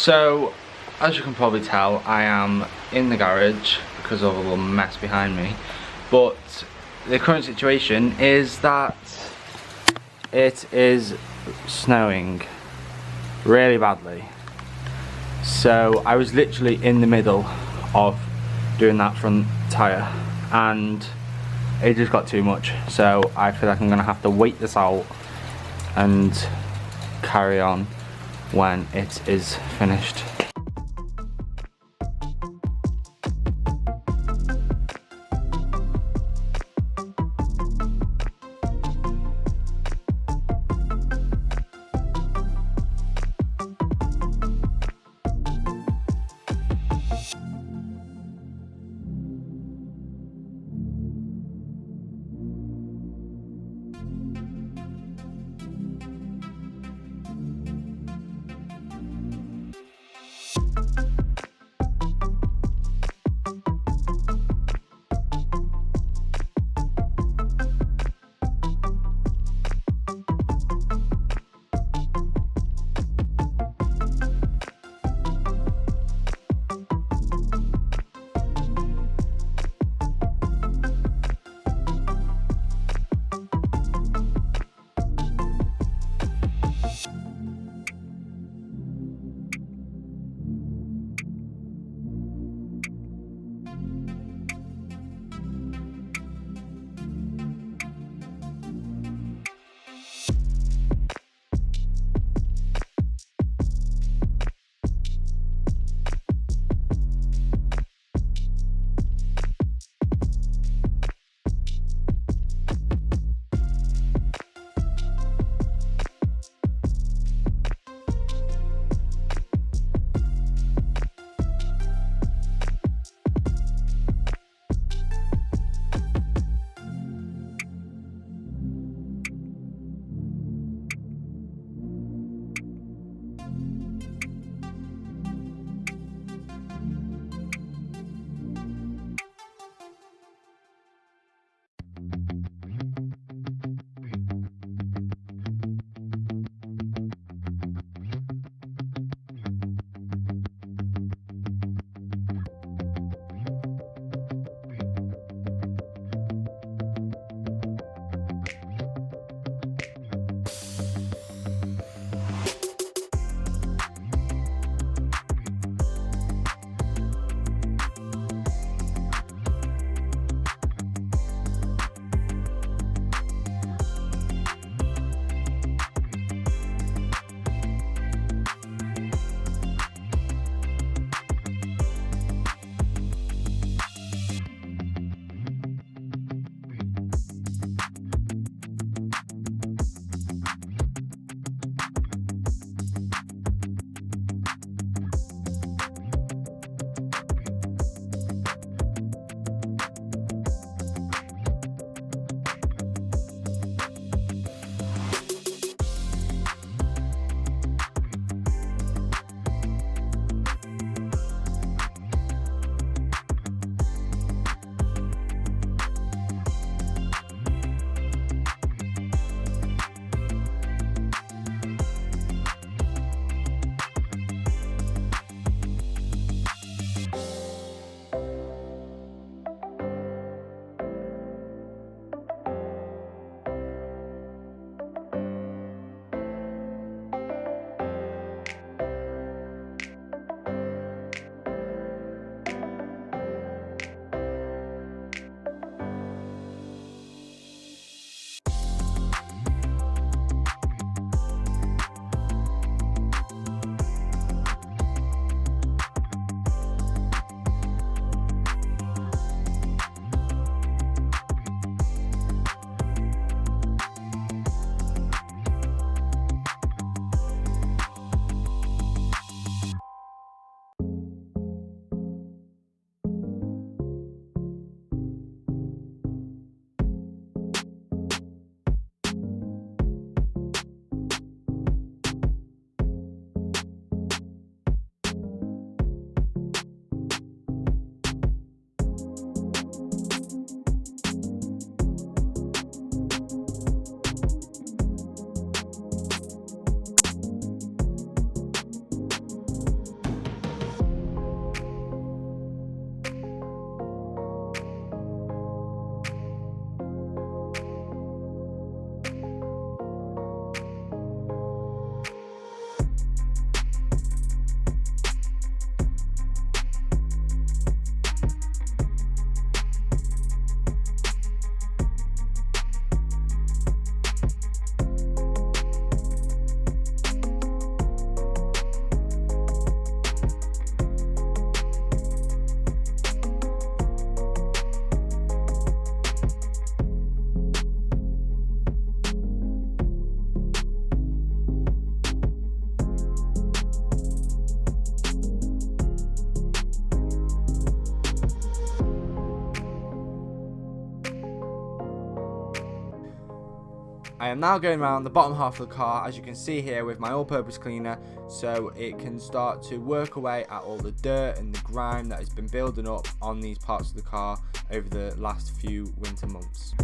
So, as you can probably tell, I am in the garage because of all the mess behind me. But the current situation is that it is snowing really badly. So I was literally in the middle of doing that front tyre and it just got too much. So I feel like I'm gonna have to wait this out and carry on when it is finished. I am now going around the bottom half of the car, as you can see here, with my all-purpose cleaner, so it can start to work away at all the dirt and the grime that has been building up on these parts of the car over the last few winter months.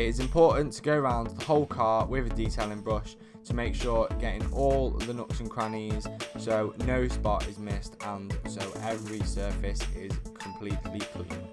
It is important to go around the whole car with a detailing brush to make sure getting all the nooks and crannies so no spot is missed and so every surface is completely clean.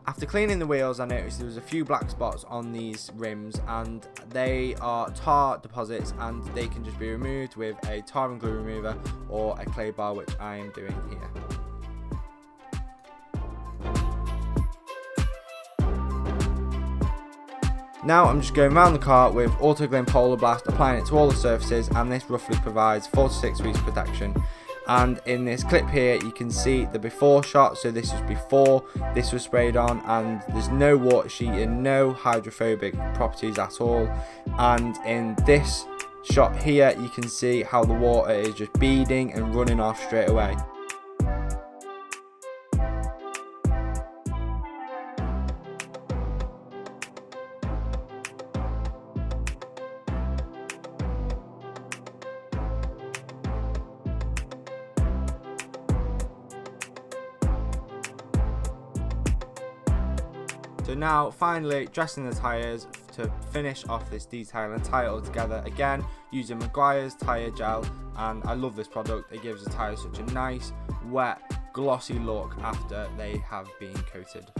After cleaning the wheels, I noticed there was a few black spots on these rims, and they are tar deposits, and they can just be removed with a tar and glue remover or a clay bar, which I am doing here. Now I'm just going around the car with Autoglym Polar Blast, applying it to all the surfaces, and this roughly provides 4 to 6 weeks protection. And in this clip here you can see the before shot, so this is before this was sprayed on, and there's no water sheeting, no hydrophobic properties at all. And in this shot here you can see how the water is just beading and running off straight away. So now finally dressing the tyres to finish off this detail and tie it all together, again using Jaguar's tyre gel, and I love this product. It gives the tyres such a nice wet glossy look after they have been coated.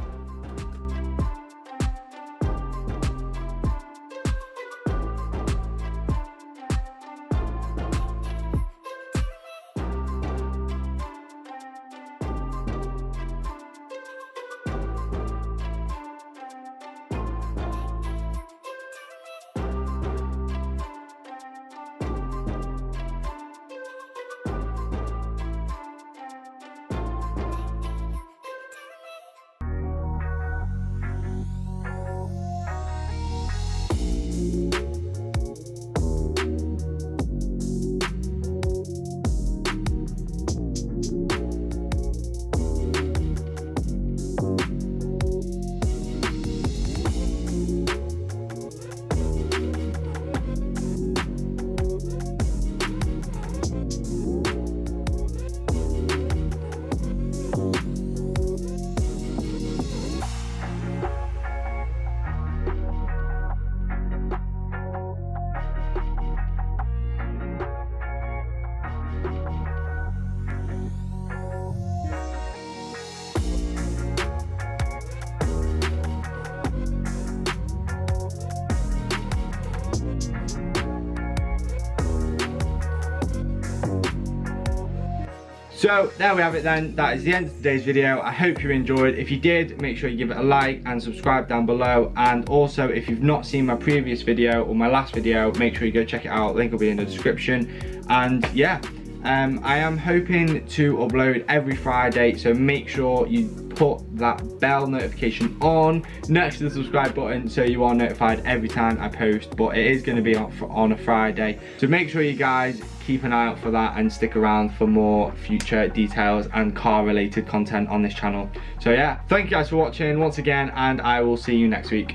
So there we have it then, that is the end of today's video. I hope you enjoyed. If you did, make sure you give it a like and subscribe down below, and also if you've not seen my previous video or my last video, make sure you go check it out, link will be in the description. And yeah, I am hoping to upload every Friday, so make sure you put that bell notification on next to the subscribe button so you are notified every time I post, but it is going to be on a Friday, so make sure you guys keep an eye out for that and stick around for more future details and car related content on this channel. So yeah, thank you guys for watching once again, and I will see you next week.